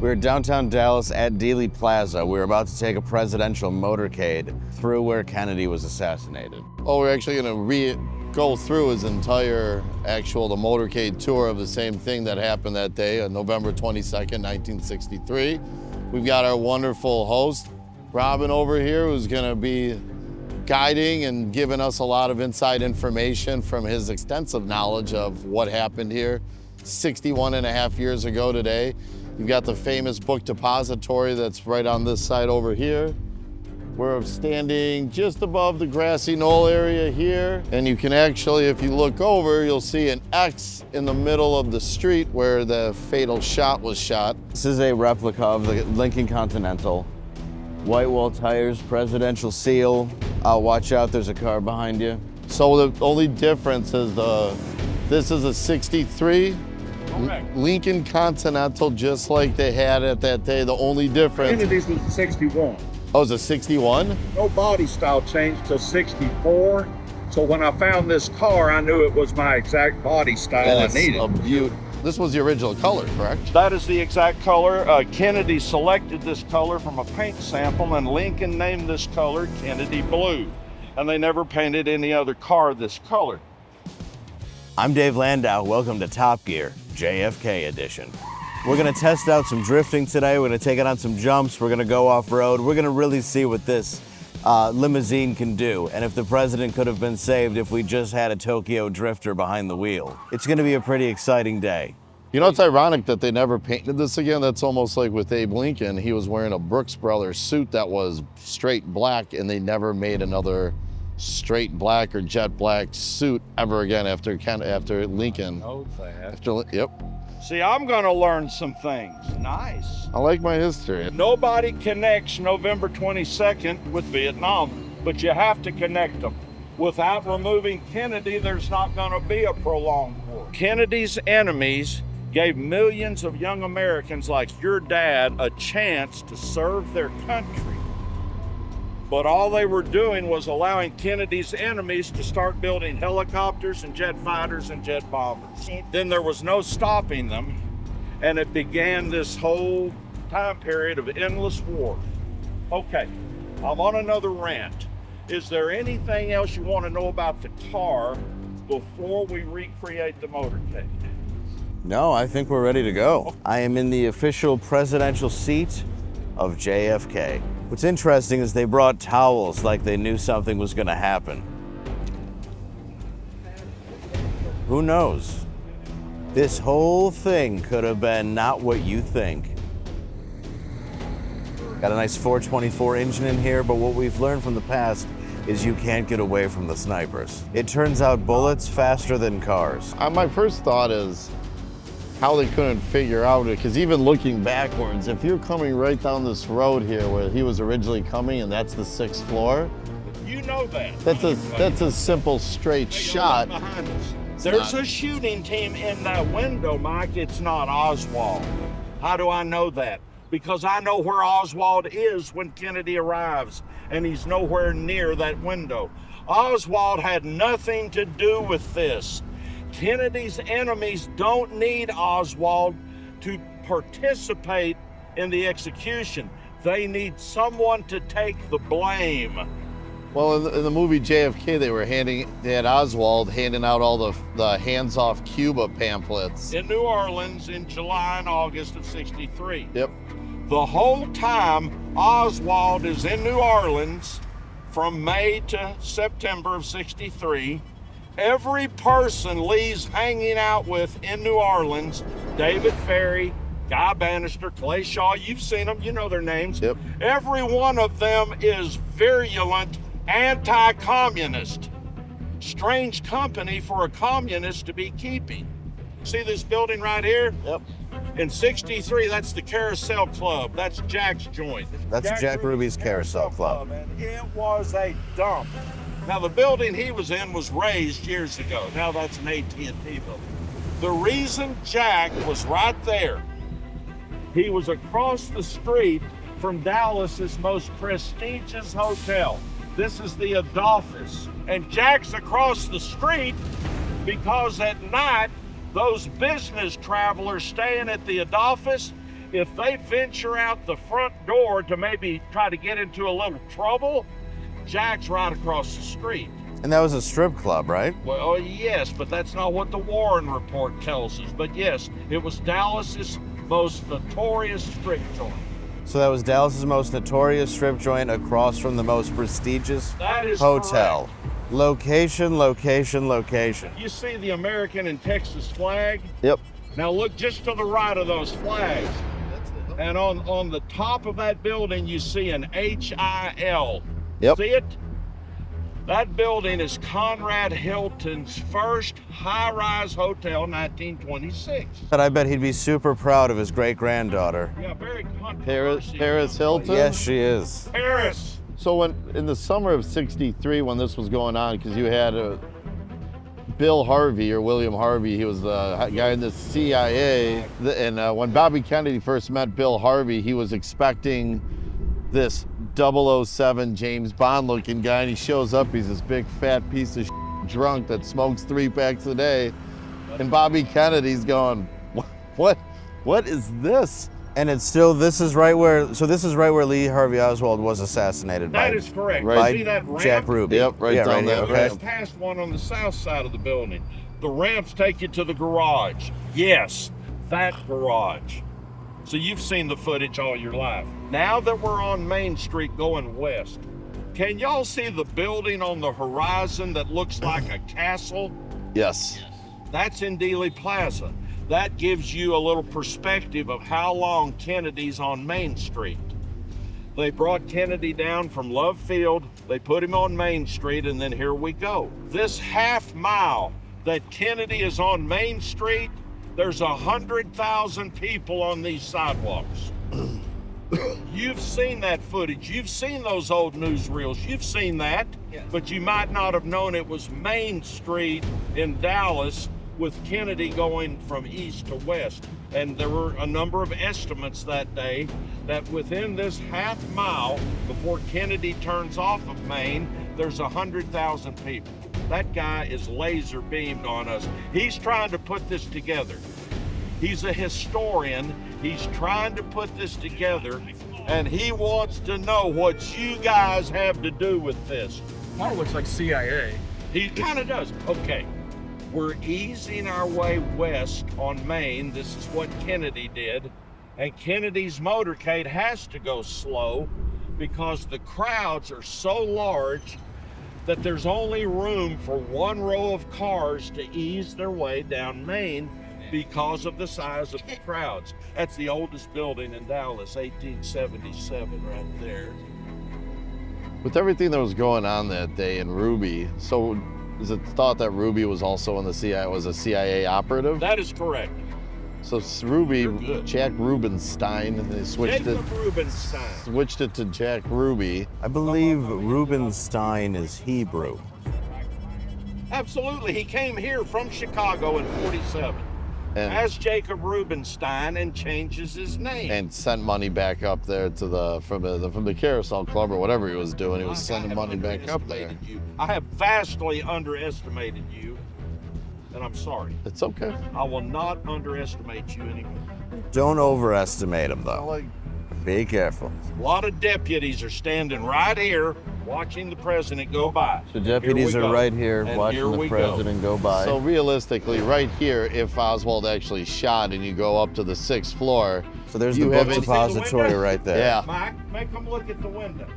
We're downtown Dallas at Dealey Plaza. We're about to take a presidential motorcade through where Kennedy was assassinated. Oh, we're actually gonna go through his entire the motorcade tour of the same thing that happened that day on November 22nd, 1963. We've got our wonderful host, Robin over here, who's gonna be guiding and giving us a lot of inside information from his extensive knowledge of what happened here 61 and a half years ago today. You've got the famous book depository that's right on this side over here. We're standing just above the grassy knoll area here. And you can actually, if you look over, you'll see an X in the middle of the street where the fatal shot was shot. This is a replica of the Lincoln Continental. White wall tires, presidential seal. Watch out, there's a car behind you. So the only difference is this is a 63 Lincoln Continental, just like they had it that day. The only difference. Kennedy's was 61. Oh, it's a 61? No body style changed to 64. So when I found this car, I knew it was my exact body style I needed. This was the original color, correct? That is the exact color. Kennedy selected this color from a paint sample, and Lincoln named this color Kennedy Blue. And they never painted any other car this color. I'm Dave Landau. Welcome to Top Gear, JFK edition. We're gonna test out some drifting today. We're gonna take it on some jumps. We're gonna go off-road. We're gonna really see what this limousine can do, and if the president could have been saved if we just had a Tokyo drifter behind the wheel. It's gonna be a pretty exciting day. You know, it's ironic that they never painted this again. That's almost like with Abe Lincoln. He was wearing a Brooks Brothers suit that was straight black, and they never made another straight black or jet black suit ever again after Lincoln. Oh, that. Yep. See, I'm gonna learn some things. Nice. I like my history. Nobody connects November 22nd with Vietnam, but you have to connect them. Without removing Kennedy, there's not gonna be a prolonged war. Kennedy's enemies gave millions of young Americans like your dad a chance to serve their country. But all they were doing was allowing Kennedy's enemies to start building helicopters and jet fighters and jet bombers. Then there was no stopping them, and it began this whole time period of endless war. Okay, I'm on another rant. Is there anything else you want to know about the car before we recreate the motorcade? No, I think we're ready to go. I am in the official presidential seat of JFK. What's interesting is they brought towels like they knew something was gonna happen. Who knows? This whole thing could have been not what you think. Got a nice 424 engine in here, but what we've learned from the past is you can't get away from the snipers. It turns out bullets faster than cars. My first thought is how they couldn't figure out it, because even looking backwards, if you're coming right down this road here where he was originally coming, and that's the 6th floor, you know that. That's a simple straight shot. Behind us. There's a shooting team in that window, Mike. It's not Oswald. How do I know that? Because I know where Oswald is when Kennedy arrives, and he's nowhere near that window. Oswald had nothing to do with this. Kennedy's enemies don't need Oswald to participate in the execution. They need someone to take the blame. Well, in the movie JFK, they had Oswald handing out all the hands-off Cuba pamphlets. In New Orleans in July and August of 63. Yep. The whole time Oswald is in New Orleans from May to September of 63, every person Lee's hanging out with in New Orleans, David Ferry, Guy Bannister, Clay Shaw, you've seen them, you know their names. Yep. Every one of them is virulent anti-communist. Strange company for a communist to be keeping. See this building right here? Yep. In 63, that's the Carousel Club. That's Jack's joint. That's Jack Ruby's Carousel Club. And it was a dump. Now, the building he was in was razed years ago. Now that's an AT&T building. The reason Jack was right there, he was across the street from Dallas's most prestigious hotel. This is the Adolphus. And Jack's across the street because at night, those business travelers staying at the Adolphus If they venture out the front door to maybe try to get into a little trouble, Jack's right across the street. And that was a strip club, right? Well, yes, but that's not what the Warren report tells us. But yes, it was Dallas's most notorious strip joint. So that was Dallas's most notorious strip joint across from the most prestigious That is hotel. correct. Location, location, location. You see the American and Texas flag? Yep. Now look just to the right of those flags. And on the top of that building, you see an HIL. Yep. See it? That building is Conrad Hilton's first high-rise hotel, 1926. But I bet he'd be super proud of his great-granddaughter. Yeah, very controversial. Paris Hilton? Yes, she is. Paris. So when in the summer of '63, when this was going on, because you had Bill Harvey or William Harvey, he was the guy in the CIA, and when Bobby Kennedy first met Bill Harvey, he was expecting this 007 James Bond looking guy, and he shows up, he's this big fat piece of drunk that smokes 3 packs a day, and Bobby Kennedy's going, what is this? And it's still, this is right where Lee Harvey Oswald was assassinated That is correct. by See that ramp? Jack Ruby. Yep, right down here, that okay. ramp. Just past one on the south side of the building. The ramps take you to the garage. Yes, that garage. So you've seen the footage all your life. Now that we're on Main Street going west, can y'all see the building on the horizon that looks like a castle? Yes. That's in Dealey Plaza. That gives you a little perspective of how long Kennedy's on Main Street. They brought Kennedy down from Love Field, they put him on Main Street, and then here we go. This half mile that Kennedy is on Main Street, there's 100,000 people on these sidewalks. You've seen that footage. You've seen those old newsreels. You've seen that, yes. But you might not have known it was Main Street in Dallas with Kennedy going from east to west. And there were a number of estimates that day that within this half mile before Kennedy turns off of Main, there's 100,000 people. That guy is laser beamed on us. He's trying to put this together. He's a historian. He's trying to put this together, and he wants to know what you guys have to do with this. Kind of looks like CIA. He kind of does. Okay, we're easing our way west on Main. This is what Kennedy did, and Kennedy's motorcade has to go slow because the crowds are so large that there's only room for one row of cars to ease their way down Main because of the size of the crowds. That's the oldest building in Dallas, 1877 right there. With everything that was going on that day in Ruby, so is it thought that Ruby was also in the CIA, was a CIA operative? That is correct. So Ruby, Jack Rubenstein, they switched it to Jack Ruby. I believe Rubenstein is Hebrew. Absolutely, he came here from Chicago in 47 as Jacob Rubenstein and changes his name. And sent money back up there to from the Carousel Club or whatever he was doing. He was sending money back up there. I have vastly underestimated you, and I'm sorry. It's okay. I will not underestimate you anymore. Don't overestimate him, though. Be careful. A lot of deputies are standing right here watching the president go by. The deputies are right here And watching here the we president go by. So realistically, right here, if Oswald actually shot and you go up to the 6th floor, So there's the you book have it- depository right there. Yeah. Mike, make them look at the window.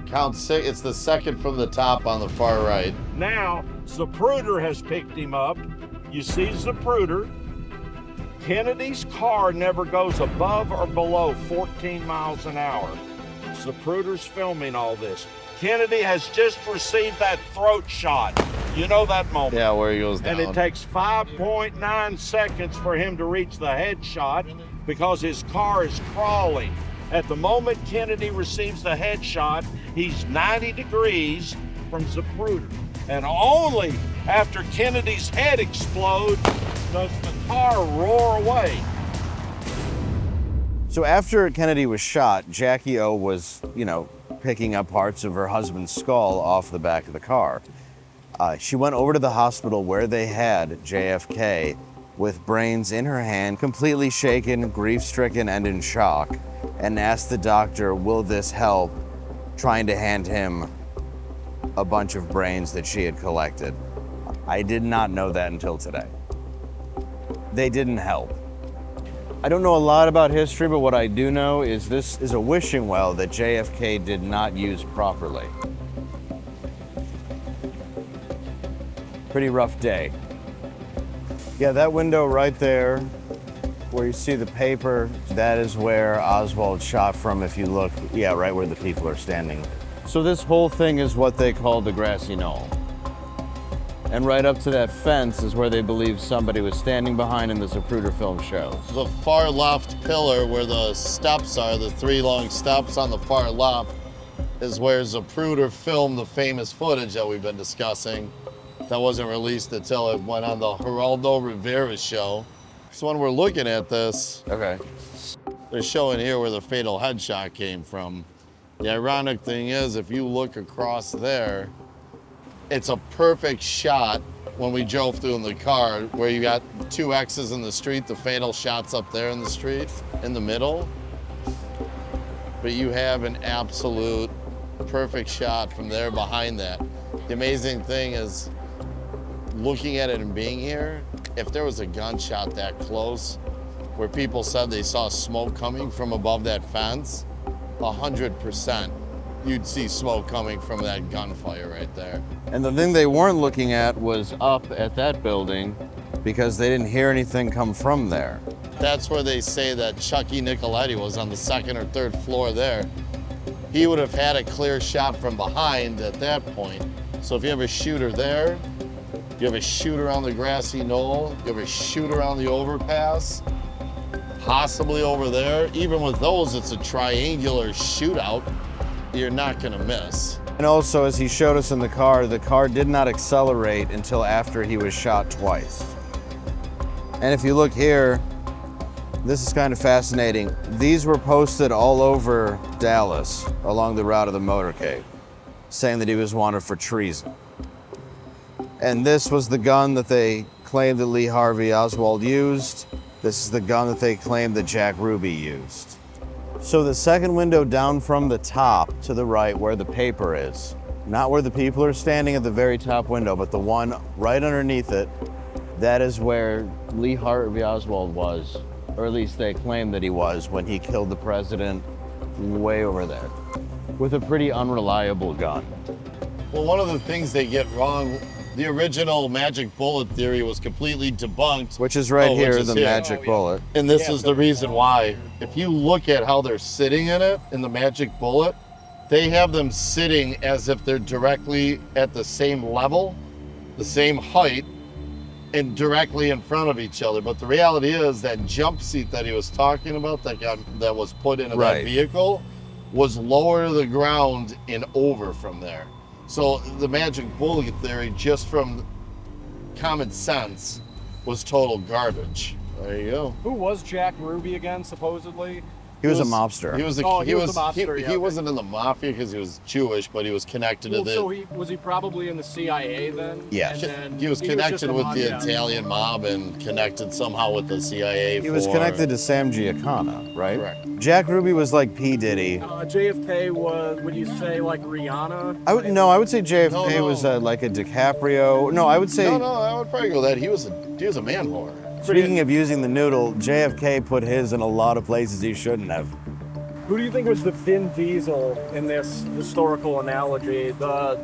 Count 6. It's the second from the top on the far right. Now, Zapruder has picked him up. You see Zapruder. Kennedy's car never goes above or below 14 miles an hour. Zapruder's filming all this. Kennedy has just received that throat shot. You know that moment. Yeah, where he goes down. And it takes 5.9 seconds for him to reach the headshot because his car is crawling. At the moment Kennedy receives the headshot, he's 90 degrees from Zapruder. And only after Kennedy's head explodes does the car roar away. So after Kennedy was shot, Jackie O was, picking up parts of her husband's skull off the back of the car. She went over to the hospital where they had JFK, with brains in her hand, completely shaken, grief-stricken, and in shock, and asked the doctor, will this help, trying to hand him a bunch of brains that she had collected. I did not know that until today. They didn't help. I don't know a lot about history, but what I do know is this is a wishing well that JFK did not use properly. Pretty rough day. Yeah, that window right there, where you see the paper, that is where Oswald shot from if you look, yeah, right where the people are standing. So this whole thing is what they call the grassy knoll. And right up to that fence is where they believe somebody was standing behind, and the Zapruder film shows. The far left pillar where the steps are, the 3 long steps on the far left, is where Zapruder filmed the famous footage that we've been discussing that wasn't released until it went on the Geraldo Rivera show. So when we're looking at this, Okay. they're showing here where the fatal headshot came from. The ironic thing is, if you look across there, it's a perfect shot when we drove through in the car where you got 2 X's in the street, the fatal shot's up there in the street, in the middle. But you have an absolute perfect shot from there behind that. The amazing thing is, looking at it and being here, if there was a gunshot that close, where people said they saw smoke coming from above that fence, 100%, you'd see smoke coming from that gunfire right there. And the thing they weren't looking at was up at that building because they didn't hear anything come from there. That's where they say that Chucky Nicoletti was on the 2nd or 3rd floor there. He would have had a clear shot from behind at that point. So if you have a shooter there, you have a shooter on the grassy knoll, you have a shooter on the overpass, possibly over there. Even with those, it's a triangular shootout. You're not gonna miss. And also, as he showed us in the car did not accelerate until after he was shot twice. And if you look here, this is kind of fascinating. These were posted all over Dallas along the route of the motorcade, saying that he was wanted for treason. And this was the gun that they claimed that Lee Harvey Oswald used. This is the gun that they claimed that Jack Ruby used. So the second window down from the top to the right where the paper is, not where the people are standing at the very top window, but the one right underneath it, that is where Lee Harvey Oswald was, or at least they claim that he was when he killed the president way over there, with a pretty unreliable gun. Well, one of the things they get wrong, the original magic bullet theory was completely debunked. Which is right here, which is the here. magic bullet. And this is the reason why. If you look at how they're sitting in it, in the magic bullet, they have them sitting as if they're directly at the same level, the same height, and directly in front of each other. But the reality is that jump seat that he was talking about, that was put into that vehicle, was lower to the ground and over from there. So the magic bullet theory, just from common sense, was total garbage. There you go. Who was Jack Ruby again, supposedly? He was a mobster. He was a mobster. He wasn't in the mafia because he was Jewish, but he was connected to the. So was he probably in the CIA then? Yeah. And then He was connected with the mob, Italian mob and connected somehow with the CIA. He was connected to Sam Giancana, right? Correct. Jack Ruby was like P. Diddy. JFK was, would you say, like Rihanna? I would say JFK was like a DiCaprio. No, I would say. No, I would probably go that he was a man whore. Speaking of using the noodle, JFK put his in a lot of places he shouldn't have. Who do you think was the Vin Diesel in this historical analogy? The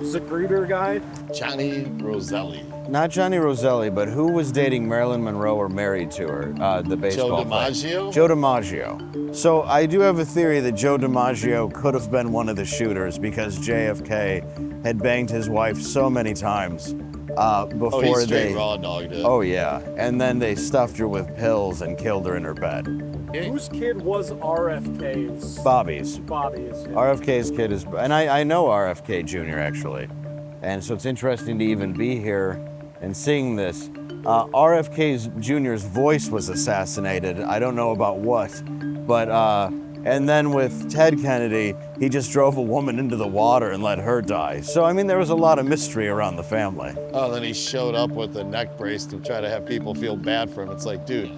Zapruder guy? Johnny Roselli. Not Johnny Roselli, but who was dating Marilyn Monroe or married to her? The baseball Joe player. DiMaggio? Joe DiMaggio. So I do have a theory that Joe DiMaggio could have been one of the shooters because JFK had banged his wife so many times before he straight raw dogged it. Oh yeah, and then they stuffed her with pills and killed her in her bed. Whose kid was RFK's? Bobby's. Bobby's. Yeah. RFK's kid is, and I know RFK Jr. actually, and so it's interesting to even be here and seeing this. RFK Jr.'s voice was assassinated. I don't know about what, but And then with Ted Kennedy, he just drove a woman into the water and let her die. So, I mean, there was a lot of mystery around the family. Oh, then he showed up with a neck brace to try to have people feel bad for him. It's like, dude,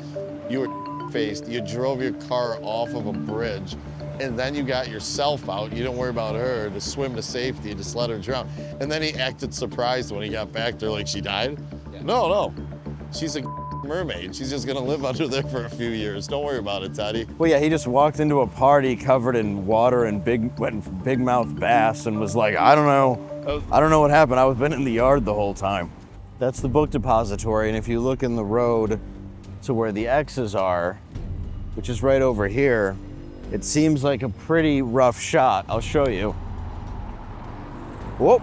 you were faced, you drove your car off of a bridge, and then you got yourself out. You didn't worry about her to swim to safety, you just let her drown. And then he acted surprised when he got back there, like she died. Yeah. No, she's a mermaid. She's just gonna live under there for a few years. Don't worry about it, Teddy. Well, yeah, he just walked into a party covered in water and big mouth bass and was like, I don't know what happened. I was been in the yard the whole time. That's the book depository, and if you look in the road to where the X's are, which is right over here, it seems like a pretty rough shot. I'll show you. Whoop.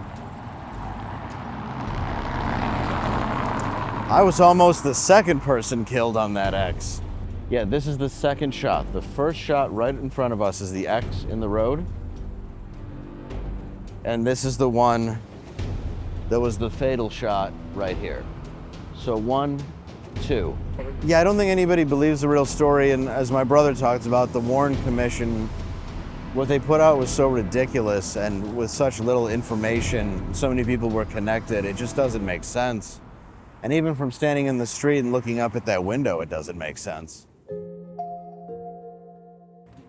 I was almost the second person killed on that X. Yeah, this is the second shot. The first shot right in front of us is the X in the road. And this is the one that was the fatal shot right here. So 1, 2. Yeah, I don't think anybody believes the real story, and as my brother talks about, the Warren Commission, what they put out was so ridiculous, and with such little information, so many people were connected, it just doesn't make sense. And even from standing in the street and looking up at that window, it doesn't make sense.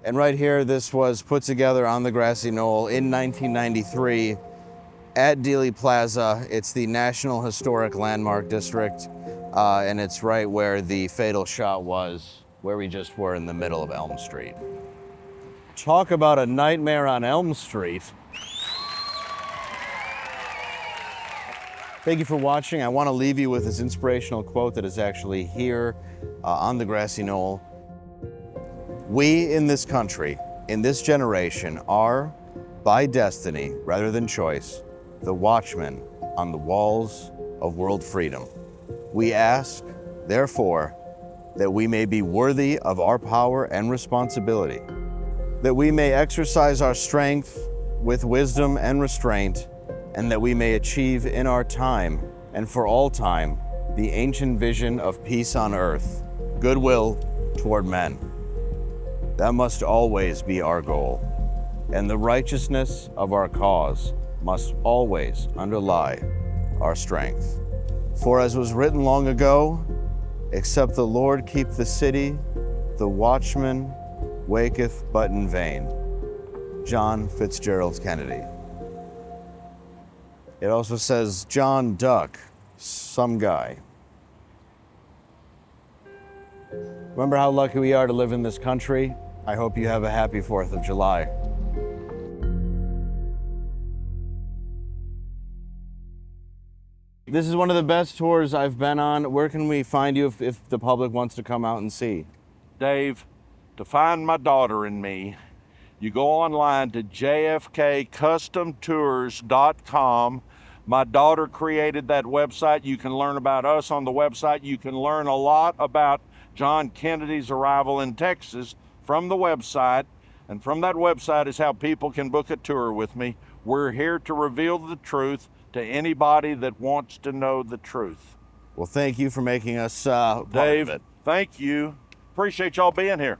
And right here, this was put together on the grassy knoll in 1993 at Dealey Plaza. It's the National Historic Landmark District, and it's right where the fatal shot was, where we just were in the middle of Elm Street. Talk about a nightmare on Elm Street. Thank you for watching. I want to leave you with this inspirational quote that is actually here on the grassy knoll. We in this country, in this generation, are, by destiny rather than choice, the watchmen on the walls of world freedom. We ask, therefore, that we may be worthy of our power and responsibility, that we may exercise our strength with wisdom and restraint, and that we may achieve in our time and for all time the ancient vision of peace on earth, goodwill toward men. That must always be our goal, and the righteousness of our cause must always underlie our strength. For as was written long ago, except the Lord keep the city, the watchman waketh but in vain. John Fitzgerald Kennedy. It also says John Duck, some guy. Remember how lucky we are to live in this country? I hope you have a happy 4th of July. This is one of the best tours I've been on. Where can we find you if the public wants to come out and see? Dave, to find my daughter and me, you go online to jfkcustomtours.com. My daughter created that website. You can learn about us on the website. You can learn a lot about John Kennedy's arrival in Texas from the website. And from that website is how people can book a tour with me. We're here to reveal the truth to anybody that wants to know the truth. Well, thank you for making us part Dave, of it. Thank you. Appreciate y'all being here.